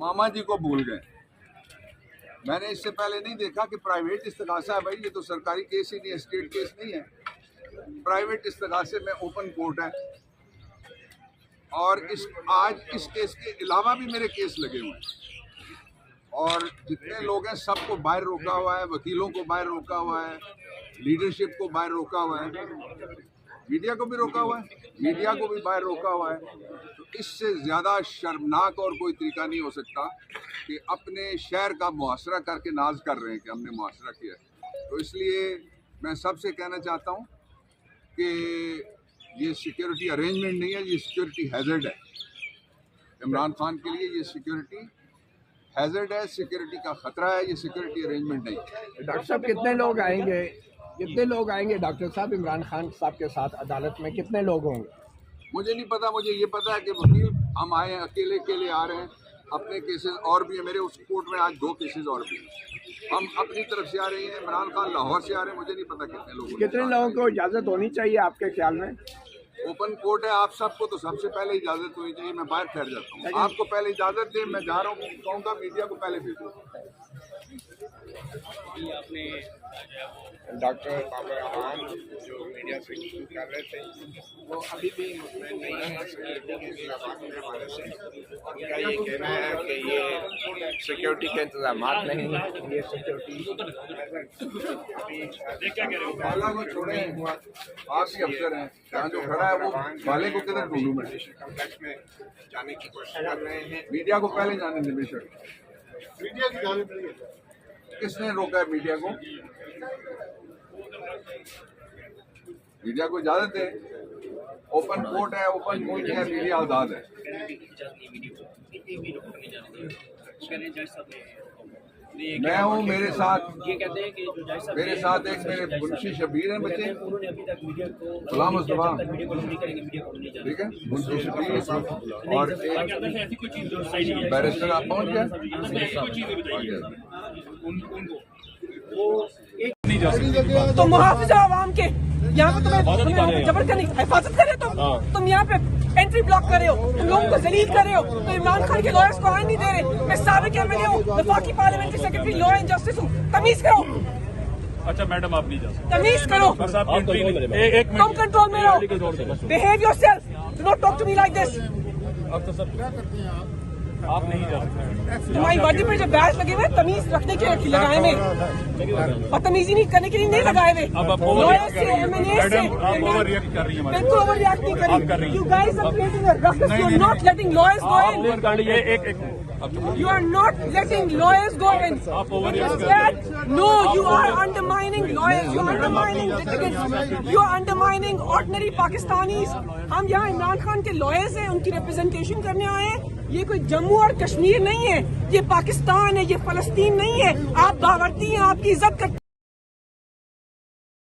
मामा जी को भूल गए। मैंने इससे पहले नहीं देखा कि प्राइवेट इस्तगासा है। भाई ये तो सरकारी केस ही नहीं है, स्टेट केस नहीं है। प्राइवेट इस्तगासे में ओपन कोर्ट है। और आज इस केस के अलावा भी मेरे केस लगे हुए हैं और जितने लोग हैं सबको बाहर रोका हुआ है, वकीलों को बाहर रोका हुआ है, लीडरशिप को बाहर रोका हुआ है, मीडिया को भी रोका हुआ है, मीडिया को भी बाहर रोका हुआ है। तो इससे ज़्यादा शर्मनाक और कोई तरीका नहीं हो सकता कि अपने शहर का मुहासरा करके नाज कर रहे हैं कि हमने मुहासरा किया है। तो इसलिए मैं सबसे कहना चाहता हूँ कि ये सिक्योरिटी अरेंजमेंट नहीं है, ये सिक्योरिटी हैजर्ड है। इमरान खान के लिए ये सिक्योरिटी हैजर्ड है, सिक्योरिटी का खतरा है, ये सिक्योरिटी अरेंजमेंट नहीं है। डॉक्टर साहब कितने लोग आएंगे डॉक्टर साहब इमरान खान साहब के साथ अदालत में कितने लोग होंगे? मुझे नहीं पता। मुझे ये पता है कि वकील हम आए हैं, अकेले अकेले आ रहे हैं। अपने केसेस और भी है मेरे, उस कोर्ट में आज 2 केसेस और भी हैं। हम अपनी तरफ से आ रहे हैं, इमरान खान लाहौर से आ रहे हैं। मुझे नहीं पता कितने लोगों को इजाज़त होनी चाहिए आपके ख्याल में? ओपन कोर्ट है, आप सबको तो सबसे पहले इजाज़त होनी चाहिए। मैं बाहर ठहर जाता हूँ, आपको पहले इजाज़त दें। मैं जा रहा हूँ, कहूँगा मीडिया को पहले भेजो। आपने डॉक्टर बाबर रहमान जो मीडिया से शुरू कर रहे थे वो अभी भी मुतमईन नहीं है सिक्योरिटी के हवाले से। उनका ये कहना है कि ये सिक्योरिटी के इंतजाम नहीं, ये सिक्योरिटी बाला को छोड़े, आप ही अफसर हैं, यहाँ जो खड़ा है वो बाले को किधर ढूंढूं मैं? कॉम्प्लेक्स में जाने की कोशिश कर रहे हैं। मीडिया को पहले जाने दें बेशक। मीडिया की जाने किसने रोका है मीडिया को? मीडिया को इजाजत है। ओपन कोर्ट है, ओपन कोर्ट है, मीडिया आजाद है। मैं हूँ, मेरे साथ ये कहते हैं कि जो जज साहब मेरे साथ एक मेरे मुंशी शबीर हैं बच्चे, उन्होंने अभी तक मीडिया को गुलाम मुस्तफा, मीडिया को नहीं करेंगे, मीडिया को नहीं ठीक है, मुंशी शबीर और ऐसी कोई चीज जो सही नहीं है। बैरिस्टर आप पहुँच गए? तो मुहाफिज आवाम के यहाँ पे तुम्हें जबर करने हिफाजत कर रहे हो, तुम यहाँ पे एंट्री ब्लॉक कर रहे हो, तुम लोगों को जलील कर रहे हो। तो इमरान खान के लॉयर्स को आने नहीं दे रहे। मैं साबिक एमएलए हूँ, वफाकी parliamentary secretary, law and justice हूँ। तमीज करो। अच्छा मैडम आप नहीं जा सकते, तमीज करो। तुम कंट्रोल में रहो। Behave yourself, do not talk to me like this. आप नहीं जा सकते। तुम्हारी वर्दी पर जो बैच लगे हुए तमीज रखने के लिए लगाए हुए और तमीजी नहीं करने के लिए नहीं लगाए हुए। लॉयर्स से, एमएनए से आप ओवर रिएक्ट कर रही हैं। बिल्कुल ओवर रिएक्ट नहीं करी। You guys are creating a ruckus. You are not letting lawyers go in. You are not letting lawyers go in. No, you are undermining lawyers. You are undermining litigants. You are undermining ordinary Pakistanis. हम यहाँ इमरान खान के lawyers हैं, उनकी representation करने आए हैं। ये कोई जम्मू और कश्मीर नहीं है, ये पाकिस्तान है, ये फलस्तीन नहीं है। आप बावर्ती हैं, आपकी इज्जत करते